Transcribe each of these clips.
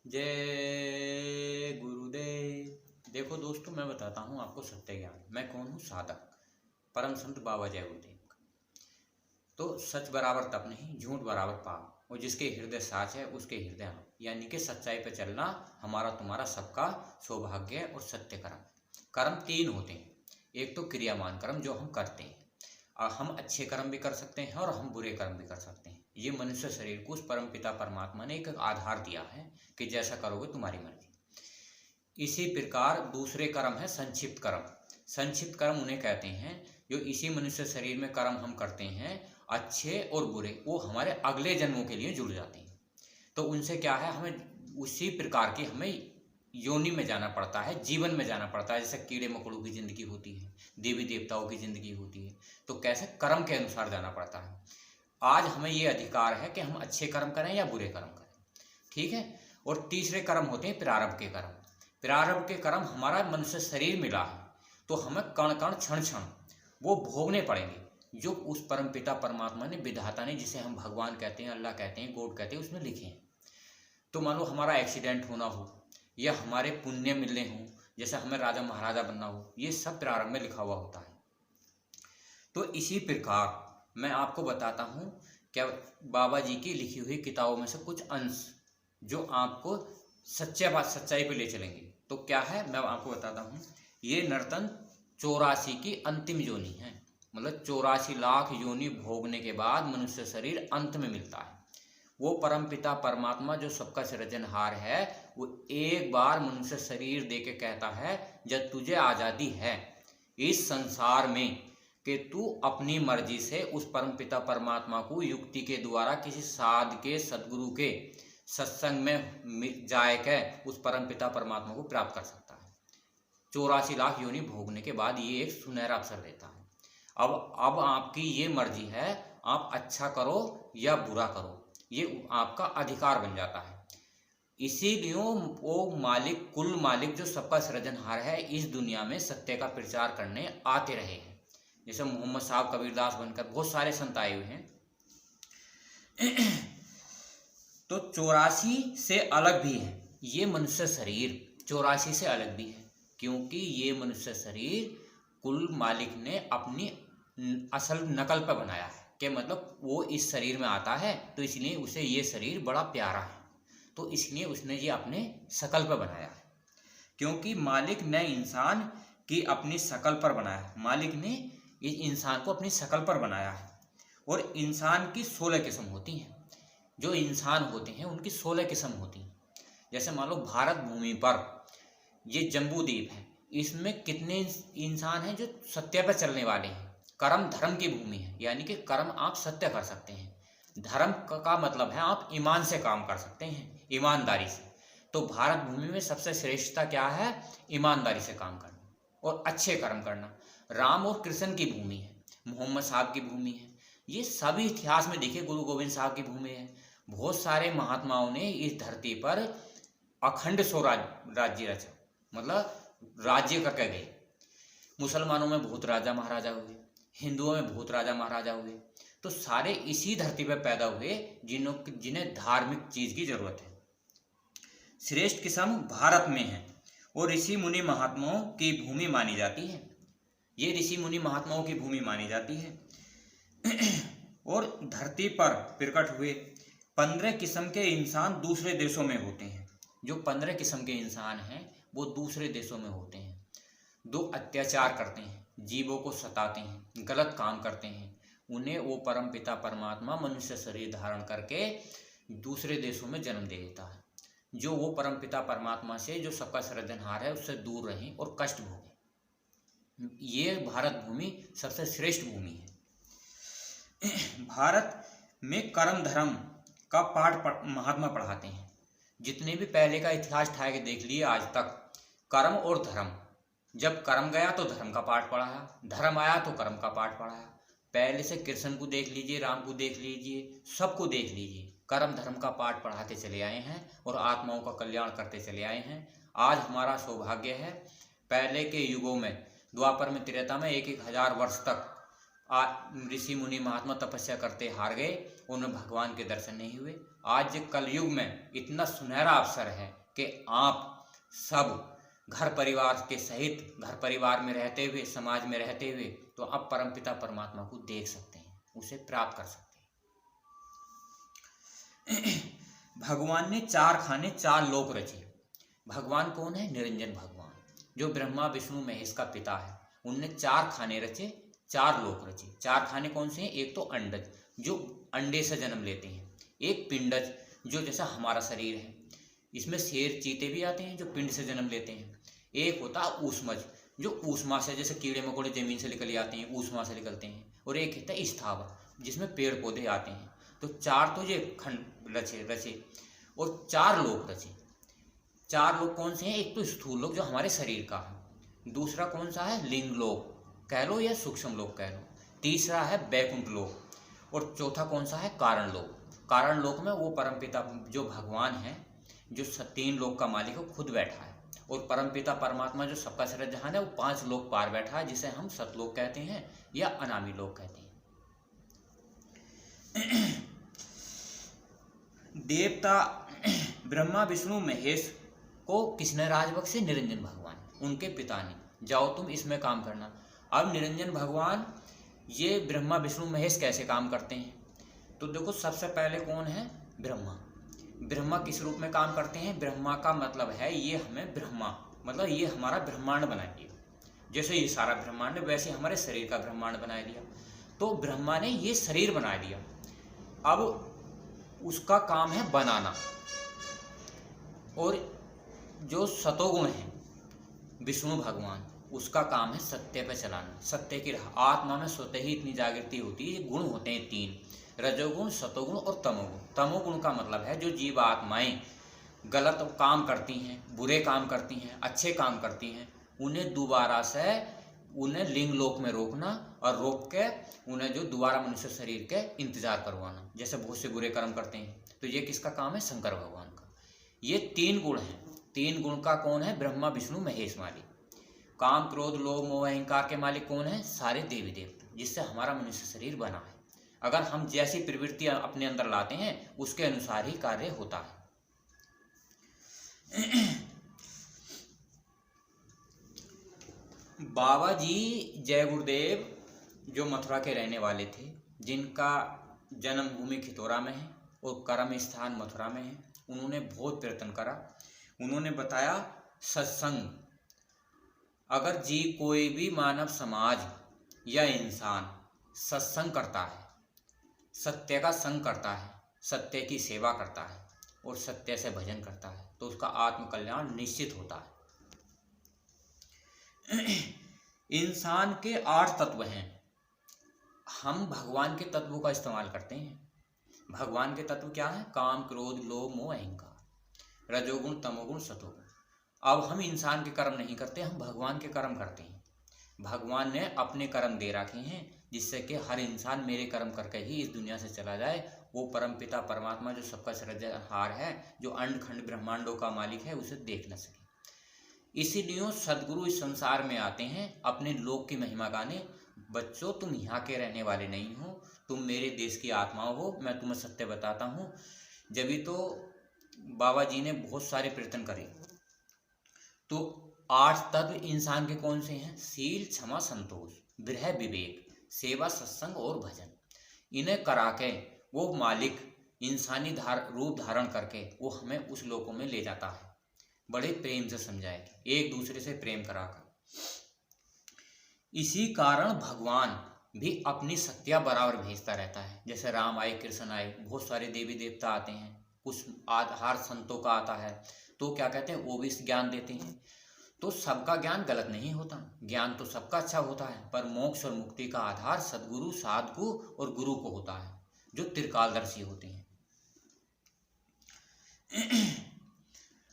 जय गुरुदेव। देखो दोस्तों, मैं बताता हूँ आपको सत्य ज्ञान। मैं कौन हूँ? साधक परम संत बाबा जय गुरुदेव का। तो सच बराबर तप नहीं, झूठ बराबर पाप, और जिसके हृदय साच है उसके हृदय आप। यानी कि सच्चाई पे चलना हमारा तुम्हारा सबका सौभाग्य है। और सत्य कर्म, कर्म तीन होते हैं। एक तो क्रियामान कर्म जो हम करते हैं, और हम अच्छे कर्म भी कर सकते हैं और हम बुरे कर्म भी कर सकते हैं। ये मनुष्य शरीर को उस परम पिता परमात्मा ने एक आधार दिया है कि जैसा करोगे तुम्हारी मर्जी। इसी प्रकार दूसरे कर्म है संक्षिप्त कर्म। संक्षिप्त कर्म उन्हें कहते हैं जो इसी मनुष्य शरीर में कर्म हम करते हैं, अच्छे और बुरे, वो हमारे अगले जन्मों के लिए जुड़ जाते हैं। तो उनसे क्या है, हमें उसी प्रकार की हमें योनि में जाना पड़ता है, जीवन में जाना पड़ता है। जैसे कीड़े मकोड़ों की जिंदगी होती है, देवी देवताओं की जिंदगी होती है, तो कैसे कर्म के अनुसार जाना पड़ता है। आज हमें ये अधिकार है कि हम अच्छे कर्म करें या बुरे कर्म करें, ठीक है। और तीसरे कर्म होते हैं प्रारब्ध के कर्म। प्रारब्ध के कर्म, हमारा मनुष्य शरीर मिला है तो हमें कण कण क्षण क्षण वो भोगने पड़ेंगे जो उस परम पिता परमात्मा ने, विधाता ने, जिसे हम भगवान कहते हैं, अल्लाह कहते हैं, गॉड कहते हैं, उसमें लिखे हैं। तो मान लो हमारा एक्सीडेंट होना हो या हमारे पुण्य मिलने हो, जैसे हमें राजा महाराजा बनना हो, ये सब प्रारंभ में लिखा हुआ होता है। तो इसी प्रकार मैं आपको बताता हूँ क्या बाबा जी की लिखी हुई किताबों में से कुछ अंश जो आपको सच्चाई पे ले चलेंगे। तो क्या है, मैं आपको बताता हूँ। ये नर्तन 84 की अंतिम योनि है। मतलब 84 लाख योनि भोगने के बाद मनुष्य शरीर अंत में मिलता है। वो परम पिता परमात्मा जो सबका सृजनहार है, वो एक बार मनुष्य शरीर दे के कहता है, जब तुझे आज़ादी है इस संसार में कि तू अपनी मर्जी से उस परम पिता परमात्मा को युक्ति के द्वारा किसी साध के, सदगुरु के सत्संग में जाए के उस परम पिता परमात्मा को प्राप्त कर सकता है। 84 लाख योनि भोगने के बाद ये एक सुनहरा अवसर देता है। अब आपकी ये मर्जी है, आप अच्छा करो या बुरा करो, ये आपका अधिकार बन जाता है। इसीलिए वो मालिक, कुल मालिक जो सबका सृजनहार है, इस दुनिया में सत्य का प्रचार करने आते रहे हैं। जैसे मोहम्मद साहब कबीरदास बनकर बहुत सारे संत आए हुए हैं। तो 84 से अलग भी है ये मनुष्य शरीर, 84 से अलग भी है, क्योंकि ये मनुष्य शरीर कुल मालिक ने अपनी असल नकल पर बनाया है। कि मतलब वो इस शरीर में आता है तो इसलिए उसे ये शरीर बड़ा प्यारा है, तो इसलिए उसने ये अपने शकल पर बनाया है। क्योंकि मालिक ने इंसान की अपनी शकल पर बनाया है। मालिक ने इस इंसान को अपनी शकल पर बनाया है। और इंसान की 16 किस्म होती हैं। जो इंसान होते हैं उनकी 16 किस्म होती हैं। जैसे मान लो भारत भूमि पर ये जम्बू द्वीप है, इसमें कितने इंसान हैं जो सत्य पर चलने वाले हैं। कर्म धर्म की भूमि है, यानी कि कर्म आप सत्य कर सकते हैं। धर्म का मतलब है आप ईमान से काम कर सकते हैं, ईमानदारी से। तो भारत भूमि में सबसे श्रेष्ठता क्या है? ईमानदारी से काम करना और अच्छे कर्म करना। राम और कृष्ण की भूमि है, मोहम्मद साहब की भूमि है। ये सभी इतिहास में देखिए, गुरु गोविंद साहब की भूमि है। बहुत सारे महात्माओं ने इस धरती पर अखंड राज्य रचा, मतलब राज्य करके गए। मुसलमानों में बहुत राजा महाराजा हुए, हिंदुओं में बहुत राजा महाराजा हुए। तो सारे इसी धरती पर पैदा हुए जिन्हें धार्मिक चीज की जरूरत है। श्रेष्ठ किस्म भारत में है और ऋषि मुनि महात्माओं की भूमि मानी जाती है। ये ऋषि मुनि महात्माओं की भूमि मानी जाती है। और धरती पर प्रकट हुए 15 किस्म के इंसान दूसरे देशों में होते हैं। जो 15 किस्म के इंसान हैं वो दूसरे देशों में होते हैं। दो अत्याचार करते हैं, जीवों को सताते हैं, गलत काम करते हैं। उन्हें वो परम पिता परमात्मा मनुष्य शरीर धारण करके दूसरे देशों में जन्म दे देता है, जो वो परम पिता परमात्मा से, जो सबका सृजनहार है, उससे दूर रहें और कष्ट भोगें। ये भारत भूमि सबसे श्रेष्ठ भूमि है। भारत में कर्म धर्म का पाठ महात्मा पढ़ाते हैं। जितने भी पहले का इतिहास ठाए के देख लिए आज तक, कर्म और धर्म, जब कर्म गया तो धर्म का पाठ पढ़ाया, धर्म आया तो कर्म का पाठ पढ़ाया। पहले से कृष्ण को देख लीजिए, राम को देख लीजिए, सबको देख लीजिए, कर्म धर्म का पाठ पढ़ाते चले आए हैं और आत्माओं का कल्याण करते चले आए हैं। आज हमारा सौभाग्य है, पहले के युगों में, द्वापर में, त्रेता में 1-1 हजार वर्ष तक ऋषि मुनि महात्मा तपस्या करते हार गए उन्हें भगवान के दर्शन नहीं हुए। आज कलयुग में इतना सुनहरा अवसर है कि आप सब घर परिवार के सहित, घर परिवार में रहते हुए, समाज में रहते हुए, तो आप परमपिता परमात्मा को देख सकते हैं, उसे प्राप्त कर सकते हैं। भगवान ने 4 खाने 4 लोक रचे। भगवान कौन है? निरंजन भगवान, जो ब्रह्मा विष्णु महेश का पिता है। उनने 4 खाने रचे, 4 लोक रचे। 4 खाने कौन से हैं? एक तो अंडज, जो अंडे से जन्म लेते हैं। एक पिंडज, जो जैसा हमारा शरीर है, इसमें शेर चीते भी आते हैं जो पिंड से जन्म लेते हैं। एक होता है ऊष्मज, जो ऊष्मा से, जैसे कीड़े मकोड़े जमीन से निकल आते हैं, ऊष्मा से निकलते हैं। और एक होता है स्थावर, जिसमें पेड़ पौधे आते हैं। तो 4 तो ये खंड रचे और 4 लोक रचे। 4 लोक कौन से हैं? एक तो स्थूल लोक, जो हमारे शरीर का है। दूसरा कौन सा है? लिंग लोक कह लो या सूक्ष्म लोक कह लो। तीसरा है बैकुंठ लोक। और चौथा कौन सा है? कारण लोक। कारण लोक में वो परमपिता जो भगवान है, जो 3 लोक का मालिक है, खुद बैठा है। और परमपिता परमात्मा जो सबका सर्वजहान है, वो 5 लोक पार बैठा है, जिसे हम सतलोक कहते हैं या अनामी लोक कहते हैं। देवता ब्रह्मा विष्णु महेश को किसने राज बख्शे? निरंजन भगवान, उनके पिता ने। जाओ तुम इसमें काम करना। अब निरंजन भगवान ये ब्रह्मा विष्णु महेश कैसे काम करते हैं? तो देखो, सबसे पहले कौन है? ब्रह्मा। ब्रह्मा किस रूप में काम करते हैं? ब्रह्मा का मतलब है ये हमें ब्रह्मा, मतलब ये हमारा ब्रह्मांड बनाइए। जैसे ये सारा ब्रह्मांड, वैसे हमारे शरीर का ब्रह्मांड बना दिया। तो ब्रह्मा ने ये शरीर बना दिया। अब उसका काम है बनाना। और जो सतोगुण है विष्णु भगवान, उसका काम है सत्य पे चलाना, सत्य की राह। आत्मा में स्वतः ही इतनी जागृति होती है। ये गुण होते हैं 3, रजोगुण, सतोगुण और तमोगुण। तमोगुण का मतलब है जो जीव आत्माएं गलत काम करती हैं, बुरे काम करती हैं, अच्छे काम करती हैं, उन्हें दोबारा से उन्हें लिंग लोक में रोकना और रोक के उन्हें जो दोबारा मनुष्य शरीर के इंतजार करवाना। जैसे बहुत से बुरे कर्म करते हैं, तो ये किसका काम है? शंकर भगवान का। ये 3 गुण हैं। 3 गुण का कौन है? ब्रह्मा विष्णु महेश मालिक। काम क्रोध लोभ मोह अहंकार के मालिक कौन है? सारे देवी देवता, जिससे हमारा मनुष्य शरीर बना है। अगर हम जैसी प्रवृत्तियां अपने अंदर लाते हैं, उसके अनुसार ही कार्य होता है। बाबा जी जय गुरुदेव, जो मथुरा के रहने वाले थे, जिनका जन्मभूमि खितौरा में है और कर्म स्थान मथुरा में है, उन्होंने बहुत प्रयत्न करा। उन्होंने बताया सत्संग, अगर जी कोई भी मानव समाज या इंसान सत्संग करता है, सत्य का संग करता है, सत्य की सेवा करता है और सत्य से भजन करता है, तो उसका आत्मकल्याण निश्चित होता है। इंसान के 8 तत्व हैं। हम भगवान के तत्वों का इस्तेमाल करते हैं। भगवान के तत्व क्या है? काम क्रोध लोभ मोह अहंकार, रजोगुण तमोगुण सतोगुण। अब हम इंसान के कर्म नहीं करते, हम भगवान के कर्म करते हैं। भगवान ने अपने कर्म दे रखे हैं, जिससे कि हर इंसान मेरे कर्म करके ही इस दुनिया से चला जाए। वो परमपिता परमात्मा जो सबका सृजनहार है, जो अंड खंड ब्रह्मांडों का मालिक है, उसे देख न सके। इसीलिए सदगुरु इस संसार में आते हैं अपने लोक की महिमा गाने। बच्चों, तुम यहाँ के रहने वाले नहीं हो, तुम मेरे देश की आत्माओं हो। मैं तुम्हें सत्य बताता हूँ। जब तो बाबा जी ने बहुत सारे प्रयत्न करे। तो 8 तत्व इंसान के कौन से हैं? शील, क्षमा, संतोष, विरह, विवेक, सेवा, सत्संग और भजन। इन्हें करा के वो मालिक इंसानी रूप धारण करके वो हमें उस लोकों में ले जाता है। बड़े प्रेम से समझाएगा, एक दूसरे से प्रेम कराकर। इसी कारण भगवान भी अपनी शक्तियां बराबर भेजता रहता है। जैसे राम आए, कृष्ण आए, बहुत सारे देवी देवता आते हैं, कुछ आधार संतों का आता है, तो क्या कहते हैं, वो भी ज्ञान देते हैं। तो सबका ज्ञान गलत नहीं होता, ज्ञान तो सबका अच्छा होता है, पर मोक्ष और मुक्ति का आधार सद्गुरु, साधु और गुरु को होता है, जो त्रिकालदर्शी होते हैं।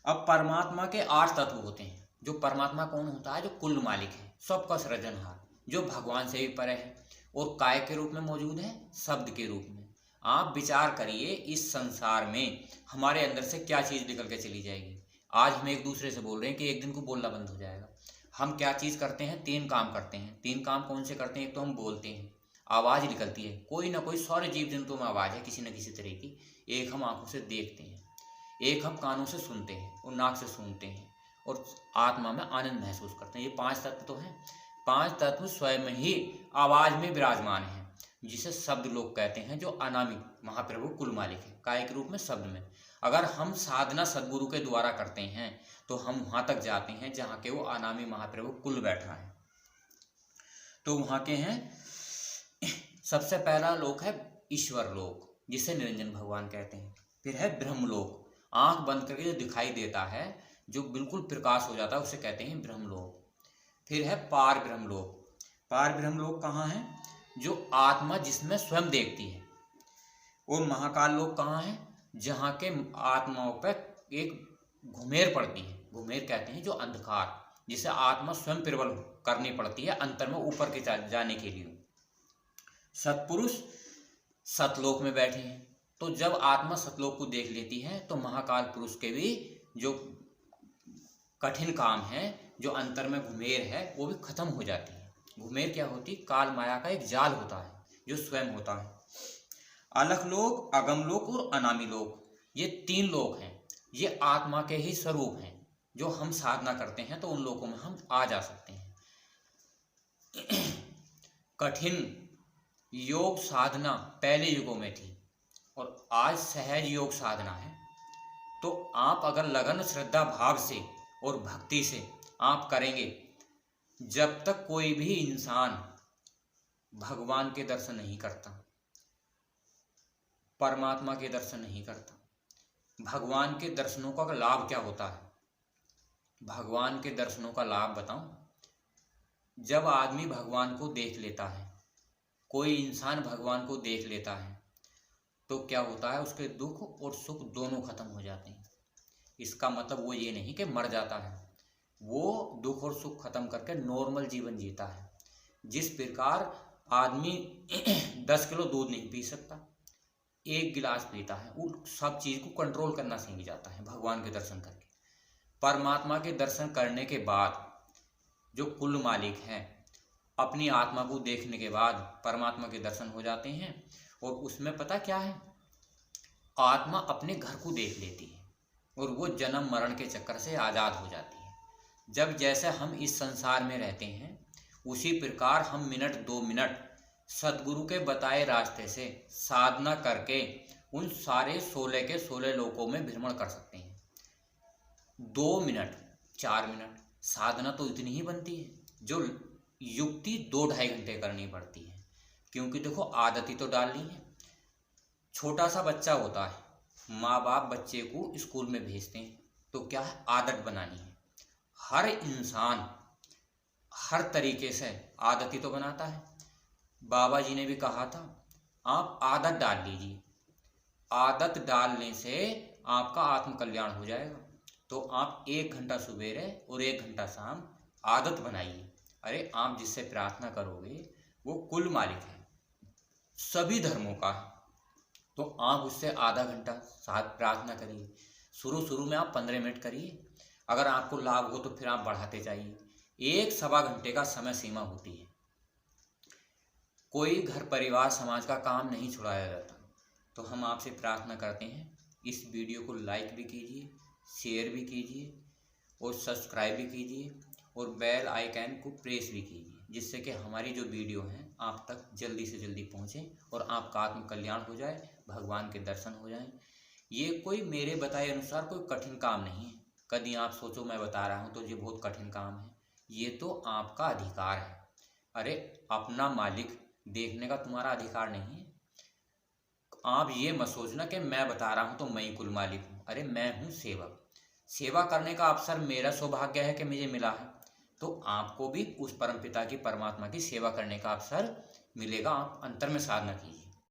अब परमात्मा के 8 तत्व होते हैं। जो परमात्मा कौन होता है? जो कुल मालिक है, सबका सृजनहार, जो भगवान से भी परे है और काय के रूप में मौजूद है, शब्द के रूप में। आप विचार करिए, इस संसार में हमारे अंदर से क्या चीज निकल के चली जाएगी। आज हम एक दूसरे से बोल रहे हैं कि एक दिन को बोलना बंद हो जाएगा। हम क्या चीज करते हैं? 3 काम करते हैं। 3 काम कौन से करते हैं? एक तो हम बोलते हैं, आवाज़ निकलती है, कोई ना कोई सारे जीव जंतुओं में आवाज़ है किसी न किसी तरह की। एक हम आंखों से देखते हैं, एक हम कानों से सुनते हैं और नाक से सूंघते हैं और आत्मा में आनंद महसूस करते हैं। ये 5 तत्व तो हैं। 5 तत्व स्वयं ही आवाज़ में विराजमान हैं, जिसे शब्द लोग कहते हैं, जो अनामी महाप्रभु कुल मालिक है, काय के रूप में शब्द में। अगर हम साधना सदगुरु के द्वारा करते हैं तो हम वहाँ तक जाते हैं जहाँ के वो अनामी महाप्रभु कुल बैठा है। तो वहाँ के हैं, सबसे पहला लोक है ईश्वर लोक, जिसे निरंजन भगवान कहते हैं। फिर है ब्रह्मलोक, आंख बंद करके जो दिखाई देता है, जो बिल्कुल प्रकाश हो जाता है, उसे कहते हैं ब्रह्मलोक। फिर है पार ब्रह्मलोक। पार ब्रह्मलोक कहाँ है? जो आत्मा जिसमें स्वयं देखती है। और महाकाल लोक कहाँ है? जहाँ के आत्माओं पर एक घुमेर पड़ती है। घुमेर कहते हैं जो अंधकार, जिसे आत्मा स्वयं प्रबल करनी पड़ती है अंतर में ऊपर के जाने के लिए। सत्पुरुष सतलोक में बैठे हैं। तो जब आत्मा सतलोक को देख लेती है तो महाकाल पुरुष के भी जो कठिन काम है, जो अंतर में घुमेर है, वो भी खत्म हो जाती है। घुमेर क्या होती? काल माया का एक जाल होता है जो स्वयं होता है। अलख लोक, अगम लोक और अनामी लोक, ये 3 लोक हैं। ये आत्मा के ही स्वरूप हैं। जो हम साधना करते हैं तो उन लोकों में हम आ जा सकते हैं। कठिन योग साधना पहले युगों में थी और आज सहज योग साधना है। तो आप अगर लगन श्रद्धा भाव से और भक्ति से आप करेंगे, जब तक कोई भी इंसान भगवान के दर्शन नहीं करता, परमात्मा के दर्शन नहीं करता। भगवान के दर्शनों का लाभ क्या होता है? भगवान के दर्शनों का लाभ बताऊं? जब आदमी भगवान को देख लेता है, कोई इंसान भगवान को देख लेता है, तो क्या होता है? उसके दुख और सुख दोनों खत्म हो जाते हैं। इसका मतलब वो ये नहीं कि मर जाता है, वो दुख और सुख खत्म करके नॉर्मल जीवन जीता है। जिस प्रकार आदमी 10 किलो दूध नहीं पी सकता, 1 गिलास पीता है, वो सब चीज़ को कंट्रोल करना सीख जाता है भगवान के दर्शन करके। परमात्मा के दर्शन करने के बाद जो कुल मालिक हैं, अपनी आत्मा को देखने के बाद परमात्मा के दर्शन हो जाते हैं। और उसमें पता क्या है? आत्मा अपने घर को देख लेती है और वो जन्म मरण के चक्कर से आज़ाद हो जाती है। जब जैसे हम इस संसार में रहते हैं, उसी प्रकार हम मिनट 2 मिनट सदगुरु के बताए रास्ते से साधना करके उन सारे 16 के 16 लोकों में भ्रमण कर सकते हैं। 2 मिनट 4 मिनट साधना तो इतनी ही बनती है, जो युक्ति 2-2.5 घंटे करनी पड़ती है। क्योंकि देखो, आदत ही तो डालनी है। छोटा सा बच्चा होता है, माँ बाप बच्चे को स्कूल में भेजते हैं, तो क्या है? आदत बनानी है। हर इंसान हर तरीके से आदत ही तो बनाता है। बाबा जी ने भी कहा था, आप आदत डाल लीजिए, आदत डालने से आपका आत्म कल्याण हो जाएगा। तो आप 1 घंटा सवेरे और 1 घंटा शाम आदत बनाइए। अरे, आप जिससे प्रार्थना करोगे वो कुल मालिक है, सभी धर्मों का है, तो आप उससे आधा घंटा साथ प्रार्थना करिए। शुरू में आप 15 मिनट करिए, अगर आपको लाभ हो तो फिर आप बढ़ाते जाइए। 1-1.25 घंटे का समय सीमा होती है। कोई घर परिवार समाज का काम नहीं छुड़ाया जाता। तो हम आपसे प्रार्थना करते हैं, इस वीडियो को लाइक भी कीजिए, शेयर भी कीजिए और सब्सक्राइब भी कीजिए और बेल आइकन को प्रेस भी कीजिए, जिससे कि हमारी जो वीडियो हैं आप तक जल्दी से जल्दी पहुंचे और आपका आत्म कल्याण हो जाए, भगवान के दर्शन हो जाएं। ये कोई मेरे बताए अनुसार कोई कठिन काम नहीं है। कभी आप सोचो मैं बता रहा हूँ तो ये बहुत कठिन काम है, ये तो आपका अधिकार है। अरे, अपना मालिक देखने का तुम्हारा अधिकार नहीं है। आप ये मत सोचना कि मैं बता रहा हूँ तो मैं ही कुल मालिक हूँ। अरे, मैं हूँ सेवक। सेवा करने का अवसर मेरा सौभाग्य है कि मुझे मिला है, तो आपको भी उस परमपिता की, परमात्मा की सेवा करने का अवसर मिलेगा। आप अंतर में साधना कीजिए।